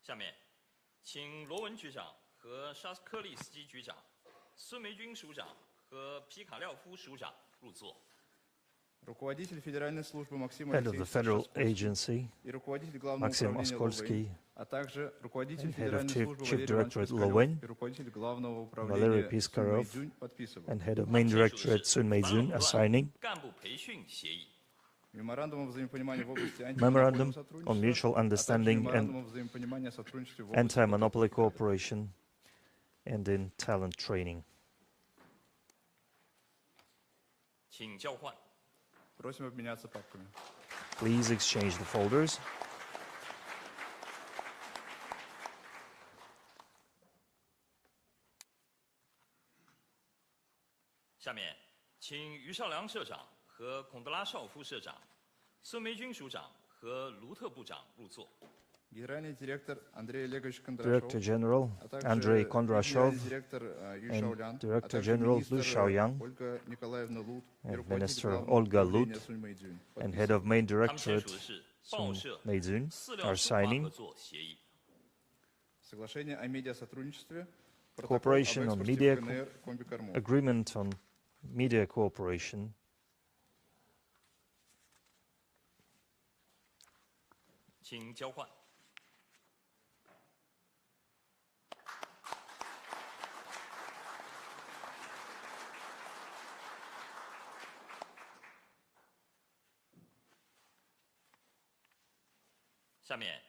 下面，请罗文局长和沙斯科利斯基局长、孙梅军署长和皮卡廖夫署长入座。 Head of the federal agency, Maxim Oskolsky, Head of Chief Directorate Lowen, Valery Piskarov, and Head of Main Directorate Sun Meizun are signing Memorandum on Mutual Understanding and Anti-Monopoly Cooperation and in Talent Training. 请交换。 Please exchange the folders. 下面，请于少良社长和孔德拉绍夫社长、孙梅军署长和卢特部长入座。 Director General Andrei Kondrashov and Director General Lu Shaoyang and Minister Olga Lut and Head of Main Directorate Sun Meizun are signing Cooperation on Media Agreement on Media Cooperation. 请交换。 下面，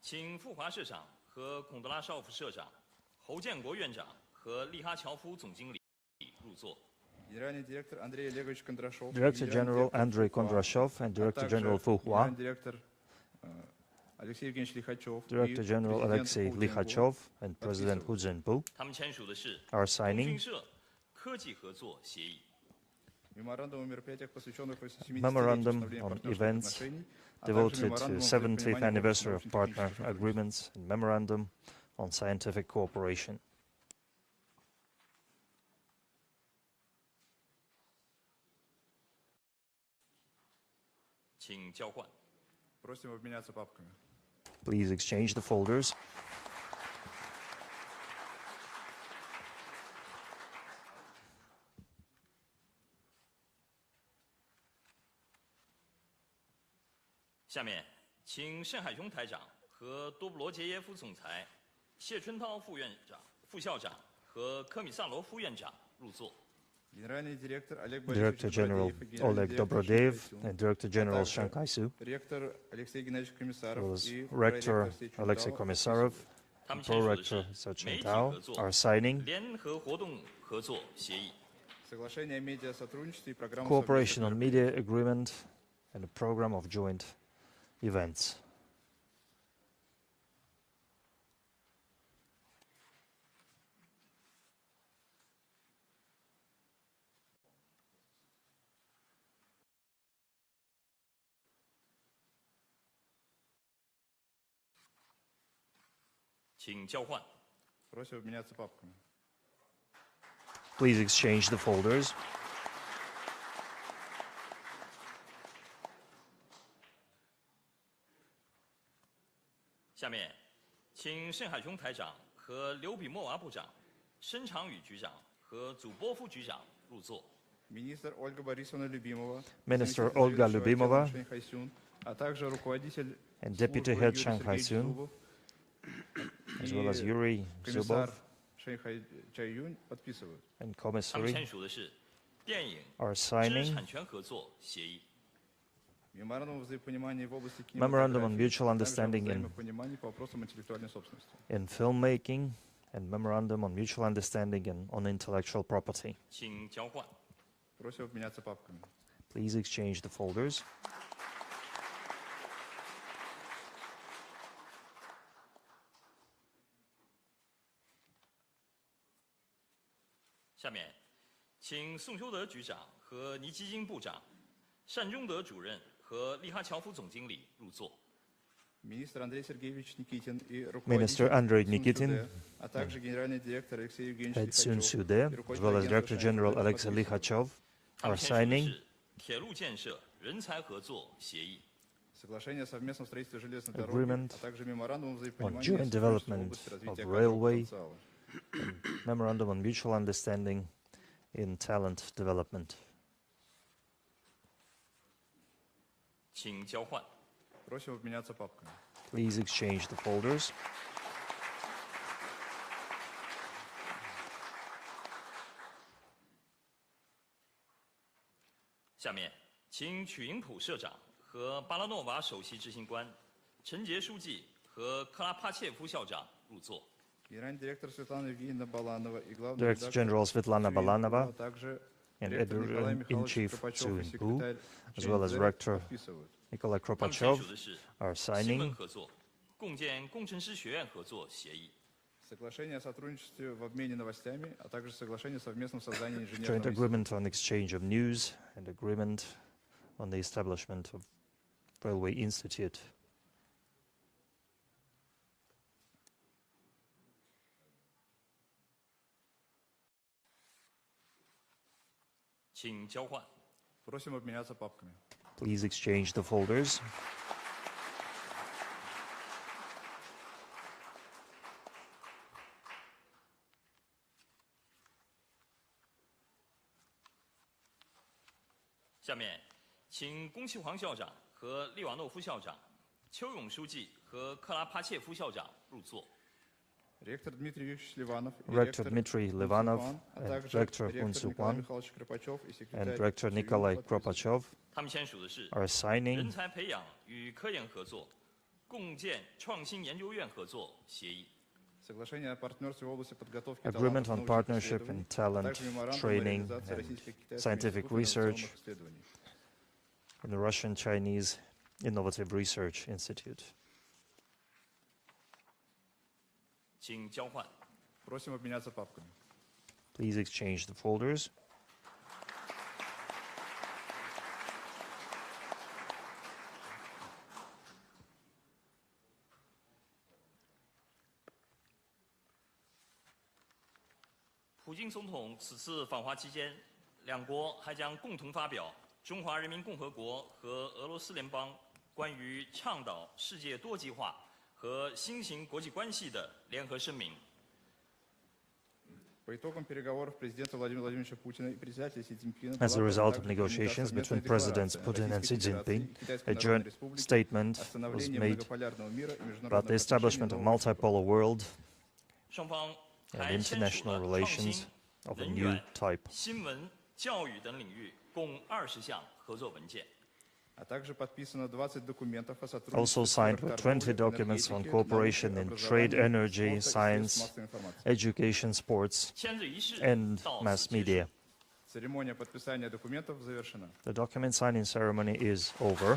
请富华社长和孔德拉绍夫社长、侯建国院长和利哈乔夫总经理入座。 Director General Andrei Kondrashov and Director General Fu Hua, Director General Alexei Likhachov and President Hu Zhenpu 他们签署的是 are 通 signing 讯社科技合作协议。 Memorandum on events devoted to 70th anniversary of partner agreements and Memorandum on scientific cooperation. 请交换。 Please exchange the folders. 下面，请盛海雄台长和多布罗杰耶夫总裁、谢春涛副院长、副校长和科米萨罗夫院长入座。 Director General Oleg Dobrodev and Director General Shanghai Su, Rector Alexei Komisarov and Pro-Rector Sachin Tao are signing 联合活动合作协议。 Cooperation on Media Agreement and a program of joint events. 请交换。 Please exchange the folders. 下面，请盛海雄台长和刘比莫娃部长、申长宇局长和祖波夫局长入座。 Minister Olga Lyubimova and Deputy Head Shanghai Sun, as well as Yuri Zubov and 他们 Commissary 签署的是电影 are 知识 signing 产权合作协议。 Memorandum on Mutual Understanding in Filmmaking and Memorandum on Mutual Understanding on Intellectual Property. 请交换。 Please exchange the folders. 下面，请宋修德局长和倪基金部长、单中德主任和利哈乔夫总经理入座。 Minister Andrei Nikitin, Head Sun Sude, as well as Director General Alexei Likhachov, 他 are 们签署的 signing 是铁路建设人才合作协议。agreement on joint development of railway, and memorandum on mutual understanding in talent development. 请交换。 Please exchange the folders. 下面，请曲英普社长和巴拉诺瓦首席执行官、陈杰书记和克拉帕切夫校长入座。 Director General Svetlana Balanova and Editor-in-Chief Putin, as well as Rector Nikolai Kropachev, are 新 signing 闻合作、共建工程师学院合作协议。 joint agreement on exchange of news and agreement on the establishment of Railway Institute. 请交换。 Please exchange the folders. 下面，请龚其煌校长和利瓦诺夫校长、邱勇书记和克拉帕切夫校长入座。 Rector Dmitry Livanov and Rector Unsuwan and Rector Nikolai Kropachev 他们签署的是 are 人 signing 才培养与科研合作、共建创新研究院合作协议。 agreement on partnership in talent training and scientific research in the Russian-Chinese Innovative Research Institute. 请交换。 Please exchange the folders. 普京总统此次访华期间，两国还将共同发表中华人民共和国和俄罗斯联邦关于倡导世界多极化和新型国际关系的联合声明。 As a result of negotiations between Presidents Putin and Xi Jinping, a joint statement was made about the establishment of a multipolar world 双方 and 还签署 international 了创 relations 新、 of a 能 new 源、 type. 新闻、教育等领域共20项合作文件。 Also signed were 20 documents on cooperation in trade, energy, science, education, sports, 签字仪式 and 到 mass 此结束。 media. The document signing ceremony is over.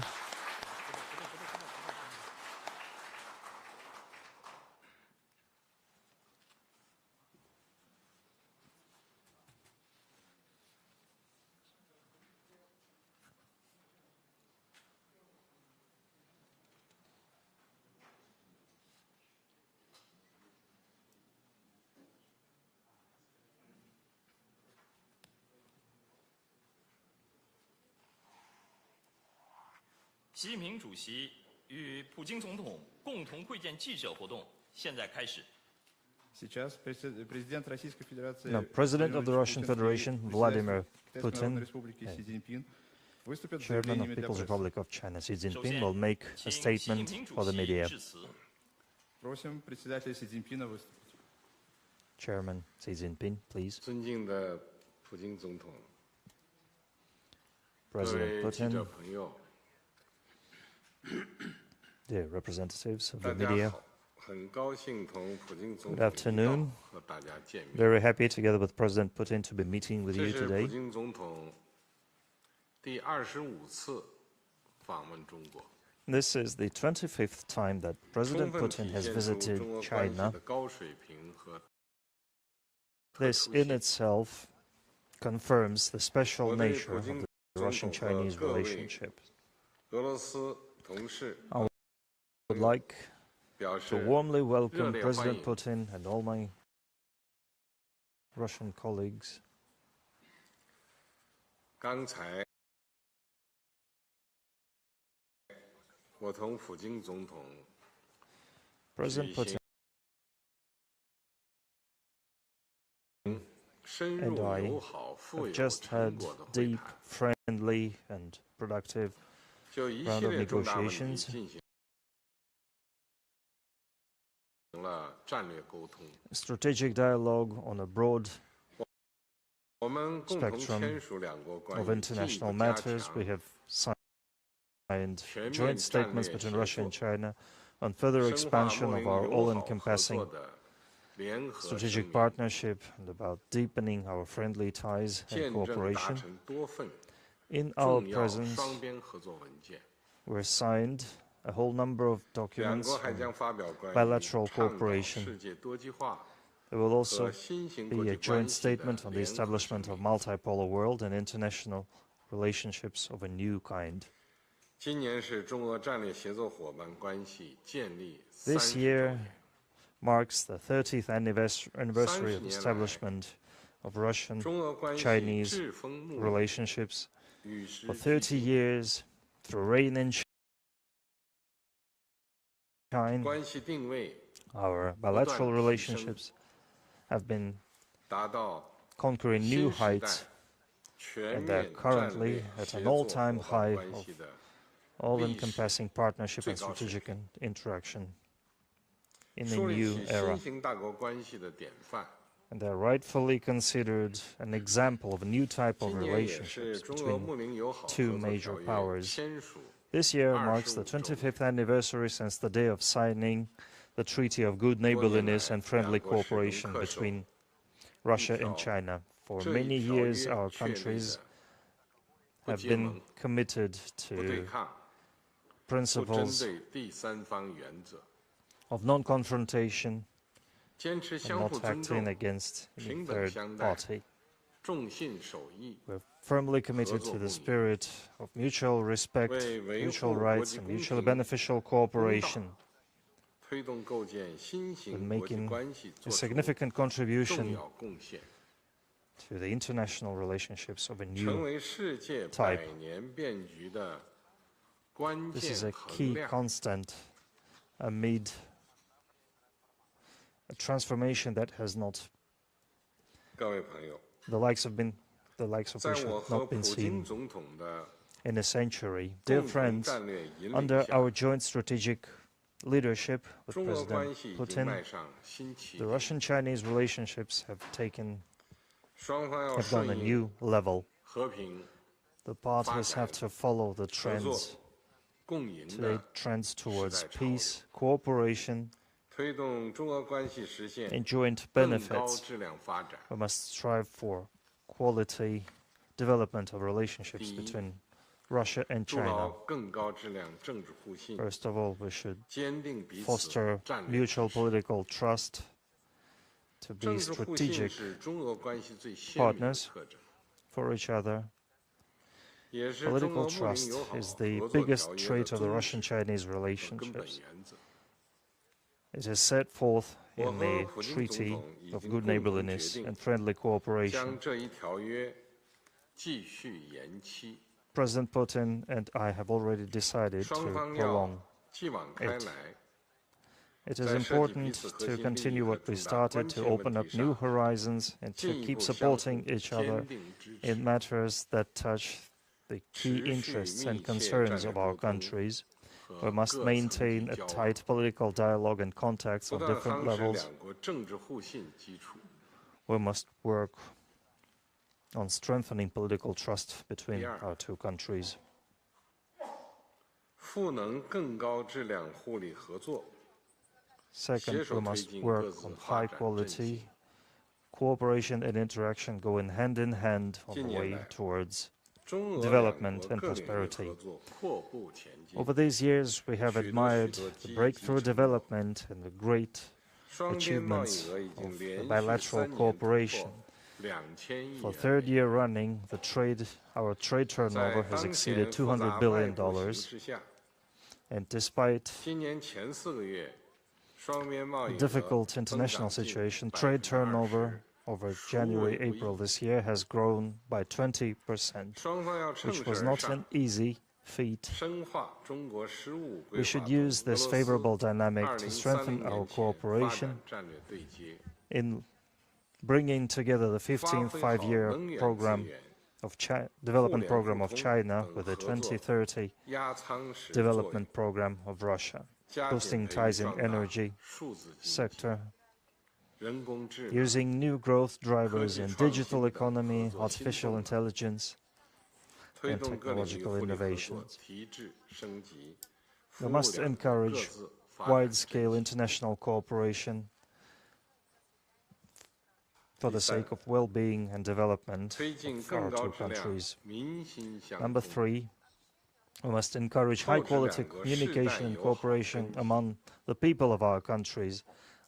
《习近平主席与普京总统共同会见记者活动现在开始。 Now, President of the Russian Federation, Vladimir Putin, Chairman of the People's Republic of China, Xi 首 Jinping, 先 will make， a 请习近 statement 平主 for the 席 media. 致辞。 Chairman Xi Jinping, please. 尊敬的普京总统，各 President 位记者 Putin, 朋友， dear representatives of 大 the 家 media, 好，很高兴同普京总 Good 统 afternoon. 一道和大家见面。 very happy together with President Putin to be meeting with 这 you 是普 today. 京总统第25次访问中国， This is the 25th time that 充 President 分 Putin 体 has 现出 visited 中俄关系 China. 的高水平和特 This 殊 in 性。 itself confirms the special 我对 nature 普 of 京 the 总统和 Russian-Chinese 各位 relationship. 俄罗斯同事 I would like 表 to 示 warmly welcome 热烈欢 President 迎。 Putin and all my Russian colleagues. 刚才 President Putin and I have just had deep, friendly and productive round of negotiations. Strategic dialogue on a broad spectrum of international matters. We have signed joint statements between Russia and China on further expansion of our all-encompassing strategic partnership and about deepening our friendly ties and cooperation. In our presence, were signed a whole number of documents on bilateral cooperation. There will also be a joint statement on the establishment of multipolar world and international relationships of a new kind. This year marks the 30th anniversary of establishment of Russian-Chinese relationships. For 30 years, through rain and shine, our bilateral relationships have been conquering new heights, and they're currently at an all-time high of all-encompassing partnership and strategic interaction in a new era. And they're rightfully considered an example of a new type of relationships between two major powers. This year marks the 25th anniversary since the day of signing the Treaty of Good Neighborliness and Friendly Cooperation between Russia and China. For many years, our countries have been committed to principles of non-confrontation and not acting against any third party. We're firmly committed to the spirit of mutual respect, mutual rights, and mutually beneficial cooperation, and making a significant contribution to the international relationships of a new type. This is a key constant amid a transformation that has not, the likes of which have not been seen in a century. Dear friends, under our joint strategic leadership with President Putin, the Russian-Chinese relationships have gone a new level. The parties have to follow the trends, towards peace, cooperation, and joint benefits. We must strive for quality development of relationships between Russia and China. First of all, we should foster mutual political trust, to be strategic partners for each other. Political trust is the biggest trait of the Russian-Chinese relationships. It is set forth in the Treaty of Good Neighborliness and Friendly Cooperation. President Putin and I have already decided to prolong it. It is important to continue what we started, to open up new horizons and to keep supporting each other in matters that touch the key interests and concerns of our countries. We must maintain a tight political dialogue and contacts on different levels. We must work on strengthening political trust between our two countries. Second, we must work on high-quality cooperation and interaction going hand in hand on the way towards development and prosperity. Over these years, we have admired the breakthrough development and the great achievements of the bilateral cooperation. For third year running, our trade turnover has exceeded $200 billion, and despite a difficult international situation, trade turnover over January-April this year has grown by 20%, which was not an easy feet. We should use this favorable dynamic to strengthen our cooperation in bringing together the 15th five-year development program of China with the 2030 development program of Russia, boosting ties in energy sector, using new growth drivers in digital economy, artificial intelligence, and technological innovations. We must encourage wide-scale international cooperation for the sake of well-being and development of our two countries. Number 3, we must encourage high-quality communication and cooperation among the people of our countries,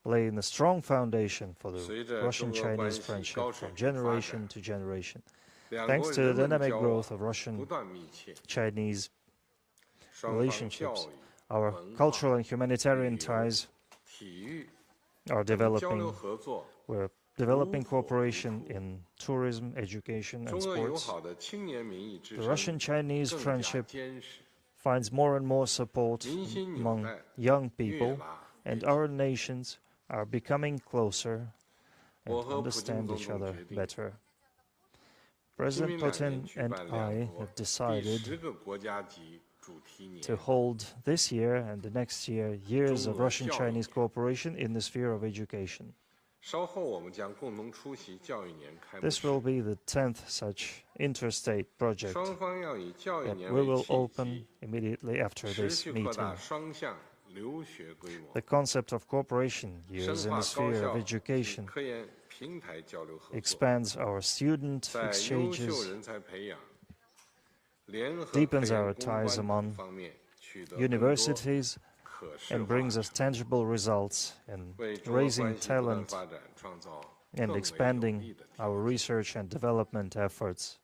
laying a strong foundation for the Russian-Chinese friendship from generation to generation. Thanks to the dynamic growth of Russian-Chinese relationships, our cultural and humanitarian ties are developing. We're developing cooperation in tourism, education, and sports. The Russian-Chinese friendship finds more and more support among young people, and our nations are becoming closer and understand each other better. President Putin and I have decided to hold this year and the next year years of Russian-Chinese cooperation in the sphere of education. This will be the 10th such interstate project that we will open immediately after this meeting. The concept of cooperation years in the sphere of education expands our student exchanges, deepens our ties among universities, and brings us tangible results in raising talent and expanding our research and development efforts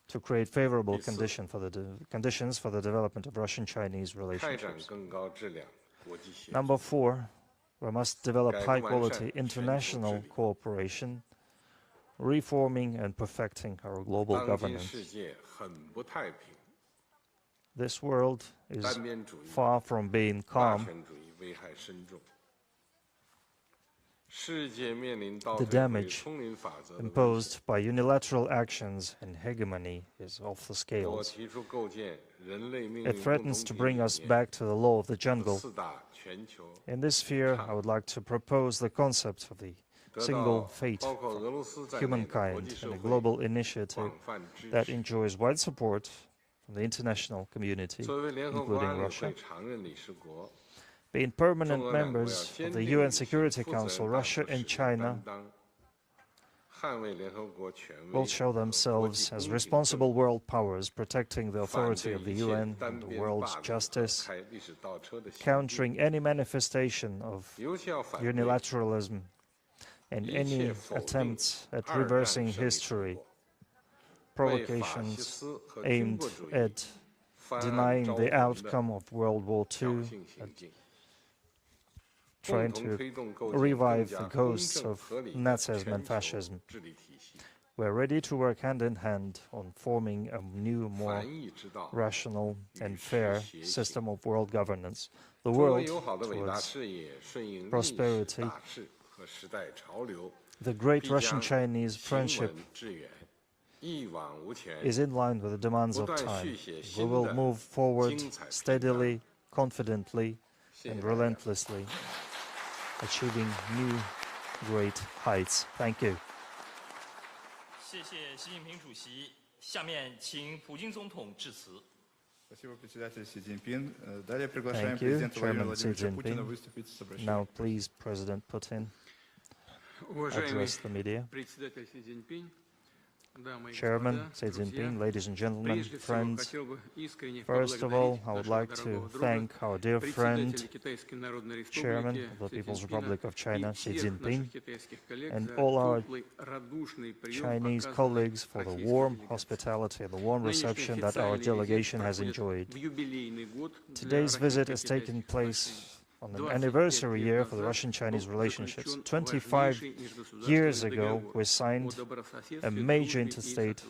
to create favorable conditions for the development of Russian-Chinese relationships. Number 4, we must develop high-quality international cooperation, reforming and perfecting our global governance. This world is far from being calm. The damage imposed by unilateral actions and hegemony is off the scales. It threatens to bring us back to the law of the jungle. In this sphere, I would like to propose the concept of the single fate for humankind and a global initiative that enjoys wide support from the international community, including Russia. Being permanent members of the UN Security Council, Russia and China will show themselves as responsible world powers, protecting the authority of the UN and the world's justice, countering any manifestation of unilateralism and any attempts at reversing history, provocations aimed at denying the outcome of World War II, trying to revive the ghosts of Nazism and fascism. We're ready to work hand in hand on forming a new, more rational and fair system of world governance. The world towards prosperity. The great Russian-Chinese friendship is in line with the demands of time. We will move forward steadily, confidently, and relentlessly, achieving new great heights. Thank you. 谢谢习近平主席。下面请普京总统致辞。 Thank you, Chairman Xi Jinping. Now, please, President Putin, address the media. Chairman Xi Jinping, ladies and gentlemen, friends, first of all, I would like to thank our dear friend, Chairman of the People's Republic of China, Xi Jinping, and all our Chinese colleagues for the warm hospitality and the warm reception that our delegation has enjoyed. Today's visit has taken place on the anniversary year for the Russian-Chinese relationships. 25 years ago, we signed a major interstate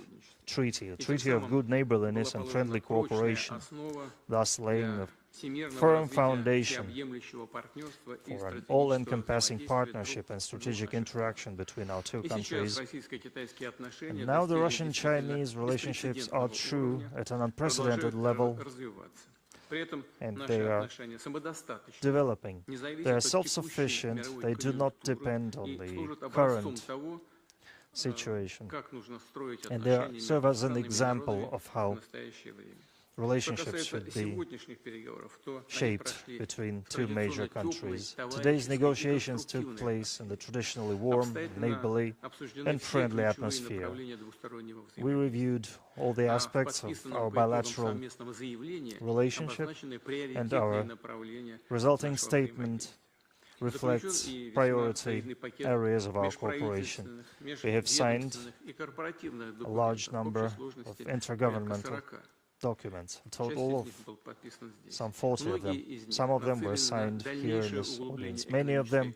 treaty, a treaty of good neighborliness and friendly cooperation, thus laying a firm foundation for an all-encompassing partnership and strategic interaction between our two countries. And now the Russian-Chinese relationships are true at an unprecedented level, and they are developing. They are self-sufficient, they do not depend on the current situation, and they serve as an example of how relationships should be shaped between two major countries. Today's negotiations took place in the traditionally warm, neighborly, and friendly atmosphere. We reviewed all the aspects of our bilateral relationship, and our resulting statement reflects priority areas of our cooperation. We have signed a large number of intergovernmental documents, a total of some 40 of them. Some of them were signed here in this audience. Many of them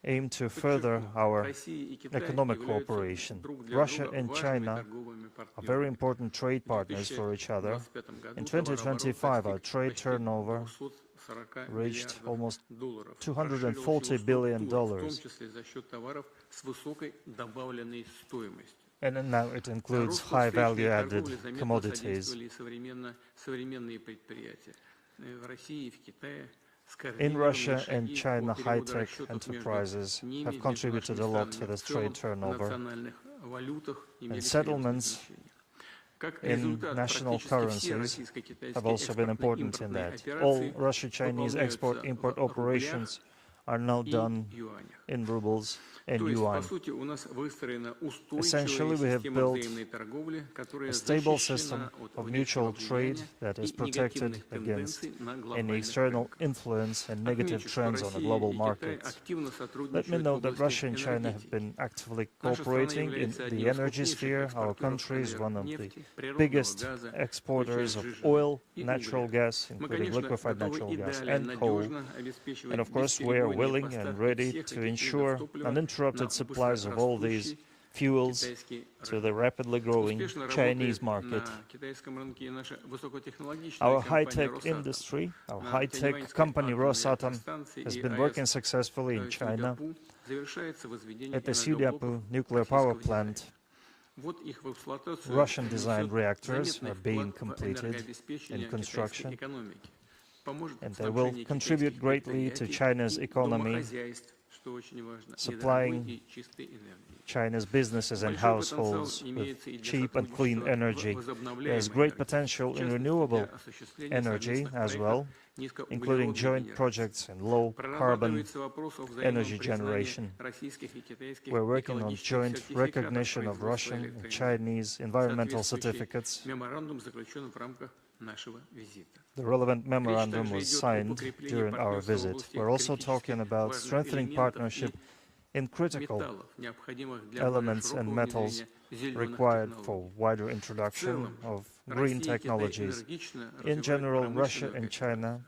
aim to further our economic cooperation. Russia and China are very important trade partners for each other. In 2025, our trade turnover reached almost $240 billion. And now it includes high value-added commodities. In Russia and China, high-tech enterprises have contributed a lot to this trade turnover, and settlements in national currencies have also been important in that. All Russia-Chinese export-import operations are now done in rubles and yuan. Essentially, we have built a stable system of mutual trade that is protected against any external influence and negative trends on the global markets. Let me note that Russia and China have been actively cooperating in the energy sphere. Our country is one of the biggest exporters of oil, natural gas, including liquefied natural gas and coal. And of course, we are willing and ready to ensure uninterrupted supplies of all these fuels to the rapidly growing Chinese market. Our high-tech industry, our high-tech company Rosatom, has been working successfully in China at the Suryapur nuclear power plant. Russian-designed reactors are being completed in construction, and they will contribute greatly to China's economy, supplying China's businesses and households with cheap and clean energy. There's great potential in renewable energy as well, including joint projects in low-carbon energy generation. We're working on joint recognition of Russian and Chinese environmental certificates. The relevant memorandum was signed during our visit. We're also talking about strengthening partnership in critical elements and metals required for wider introduction of green technologies. In general, Russia and China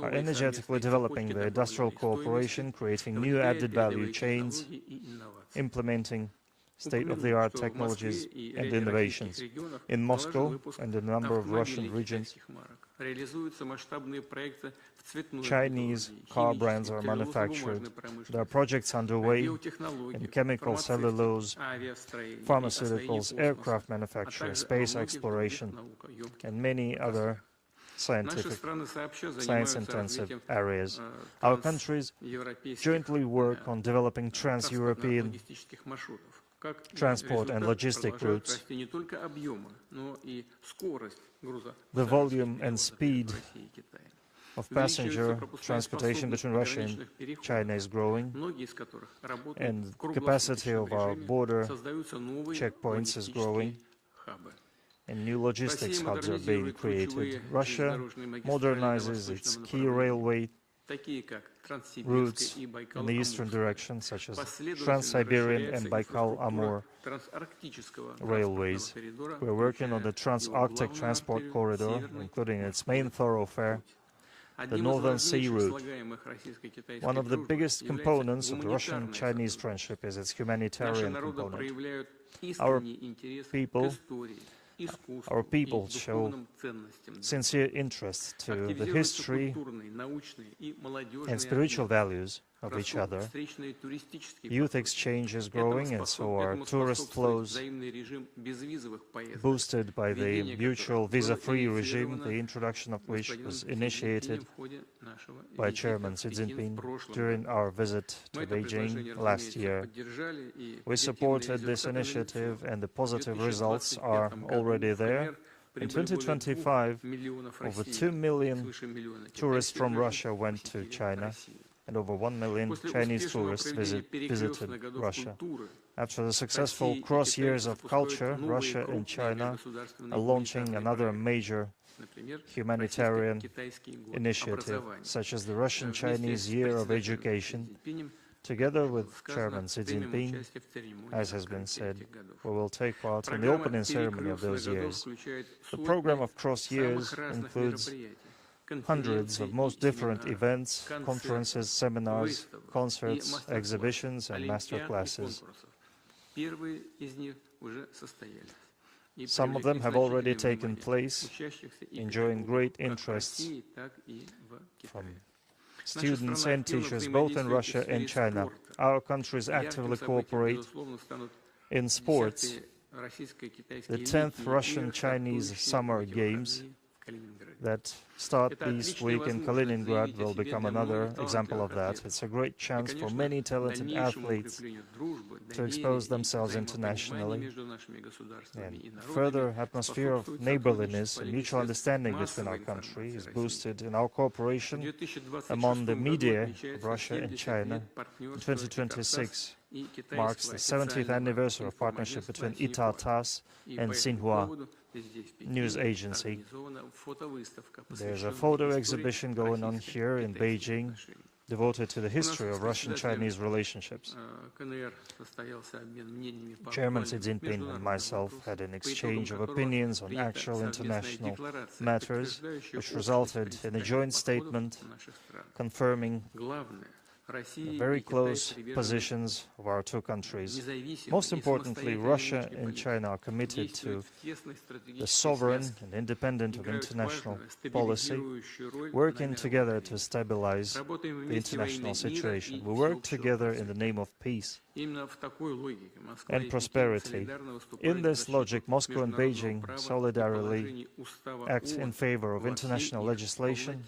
are energetically developing their industrial cooperation, creating new added value chains, implementing state-of-the-art technologies and innovations. In Moscow and in a number of Russian regions, Chinese car brands are manufactured. There are projects underway in chemical, cellulose, pharmaceuticals, aircraft manufacture, space exploration, and many other science-intensive areas. Our countries jointly work on developing trans-European transport and logistic routes. The volume and speed of passenger transportation between Russia and China is growing, and the capacity of our border checkpoints is growing, and new logistics hubs are being created. Russia modernizes its key railway routes in the eastern direction, such as Trans-Siberian and Baikal-Amur railways. We're working on the Trans-Arctic Transport Corridor, including its main thoroughfare, the Northern Sea route. One of the biggest components of the Russian-Chinese friendship is its humanitarian component. Our people show sincere interest to the history and spiritual values of each other. Youth exchange is growing, and so are tourist flows, boosted by the mutual visa-free regime, the introduction of which was initiated by Chairman Xi Jinping during our visit to Beijing last year. We supported this initiative, and the positive results are already there. In 2025, over 2 million tourists from Russia went to China, and over 1 million Chinese tourists visited Russia. After the successful cross years of culture, Russia and China are launching another major humanitarian initiative, such as the Russian-Chinese Year of Education. Together with Chairman Xi Jinping, as has been said, we will take part in the opening ceremony of those years. The program of cross years includes hundreds of most different events, conferences, seminars, concerts, exhibitions, and master classes. Some of them have already taken place, enjoying great interest from students and teachers both in Russia and China. Our countries actively cooperate in sports. The 10th Russian-Chinese Summer Games that start this week in Kaliningrad will become another example of that. It's a great chance for many talented athletes to expose themselves internationally. And further atmosphere of neighborliness and mutual understanding between our countries is boosted in our cooperation among the media of Russia and China. In 2026 marks the 70th anniversary of partnership between ITA-TASS and Xinhua news agency. There's a photo exhibition going on here in Beijing devoted to the history of Russian-Chinese relationships. Chairman Xi Jinping and myself had an exchange of opinions on actual international matters, which resulted in a joint statement confirming the very close positions of our two countries. Most importantly, Russia and China are committed to the sovereign and independent of international policy, working together to stabilize the international situation. We work together in the name of peace and prosperity. In this logic, Moscow and Beijing solidarily act in favor of international legislation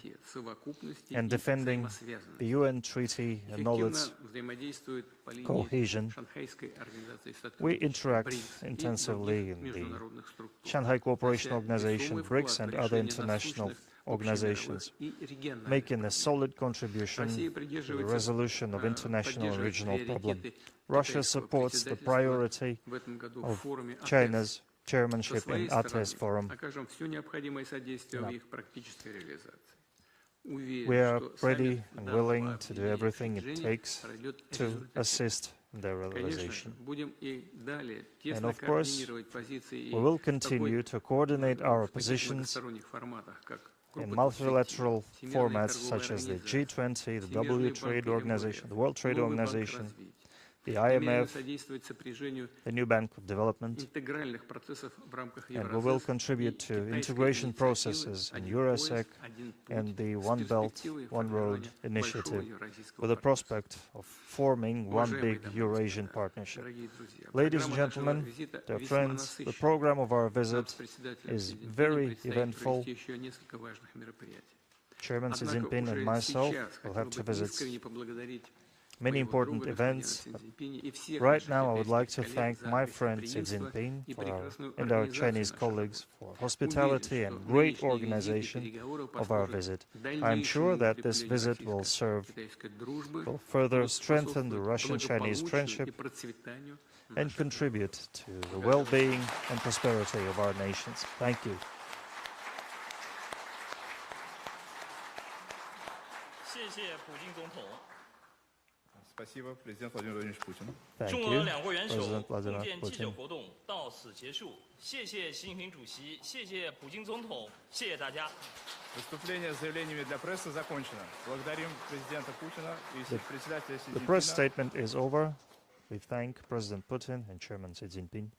and defending the UN Treaty and all its cohesion. We interact intensively in the Shanghai Cooperation Organization, BRICS, and other international organizations, making a solid contribution to the resolution of international and regional problems. Russia supports the priority of China's chairmanship in ATES Forum. We are ready and willing to do everything it takes to assist in their realization. And of course, we will continue to coordinate our positions in multilateral formats such as the G20, the W Trade Organization, the World Trade Organization, the IMF, the New Bank of Development, and we will contribute to integration processes in EURASEC and the One Belt, One Road initiative, with the prospect of forming one big Eurasian partnership. Ladies and gentlemen, dear friends, the program of our visit is very eventful. Chairman Xi Jinping and myself will have to visit many important events. Right now, I would like to thank my friend Xi Jinping and our Chinese colleagues for hospitality and great organization of our visit. I am sure that this visit will further strengthen the Russian-Chinese friendship and contribute to the well-being and prosperity of our nations. Thank you. 谢谢普京总统。Thank 中俄 you, 两国元首 President 共 Vladimir 建记者 Putin. 活动到此结束，谢谢习近平主席，谢谢普京总统，谢谢大家。 Выступление с заявлениями для прессы закончено. Благодарим президента Путина и председателя Си The Цзиньпина. press statement is over. We thank President Putin and Chairman Xi Jinping.